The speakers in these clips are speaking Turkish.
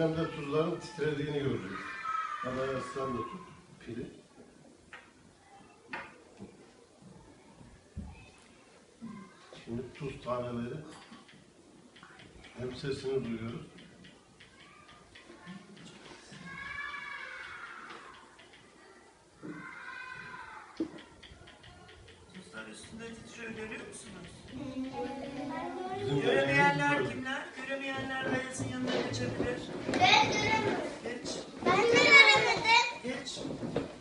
depremde tuzların titrediğini göreceğiz. Havaya ıslan da tut pili. Şimdi tuz taneleri hem sesini duyuyoruz. Tuzlar üstünde titriyor, görüyor musunuz? Bizim Göremeyenler deneyimimiz kimler? Göremeyenler Ayaz'ın yanına geçebilir. Ben göremedim. Geç. Ben de göremedim. Geç.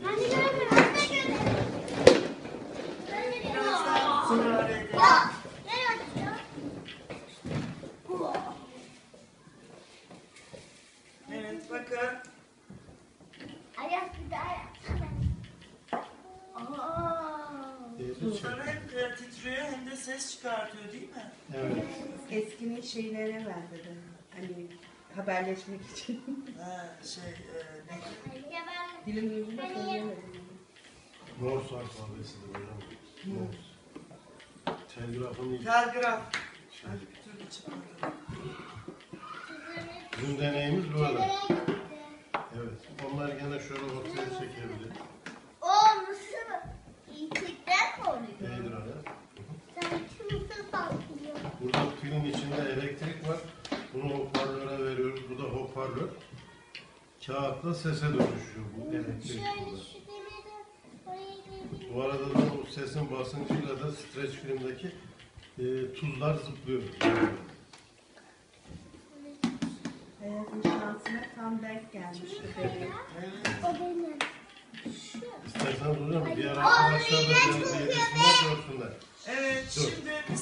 Ben de göremedim. Ben de göremedim. Ben de Biraz göremedim. daha sonra edelim. Gel hadi. Evet, bakın. Ayak bir daha yapsana. Tuzlar hem titriyor hem de ses çıkartıyor, değil mi? Evet. Eskinin şeylere verdi. Hani haberleşmek için. Ha, ne? Ya ben Dilim yüzünde söyleyemedim. Morse alfabesidir hocam. Morse. Telgrafın ilk. Telgraf. Hadi bir türlü çıkmadı. Bizim deneyimiz böyle. Evet. Onlar gene şöyle ortaya çekebilir. o nasıl? İlkten mi oluyor? Değdir oraya. Sen kimse bakmıyor. Burada pilin içinde elektrik var. Bunu hoparlöre veriyoruz. Bu da hoparlör. Kağıtla sese dönüşüyor bu elektrik. Şöyle burada. şu demiri oraya geleyim. Bu arada da bu sesin basıncıyla da streç filmdeki tuzlar zıplıyor. Hayatın şansına tam denk gelmiş. Evet. O benim. Şu. İsterseniz hocam diğer arkadaşlar da gelsinler görsünler. Evet, Dur. şimdi bir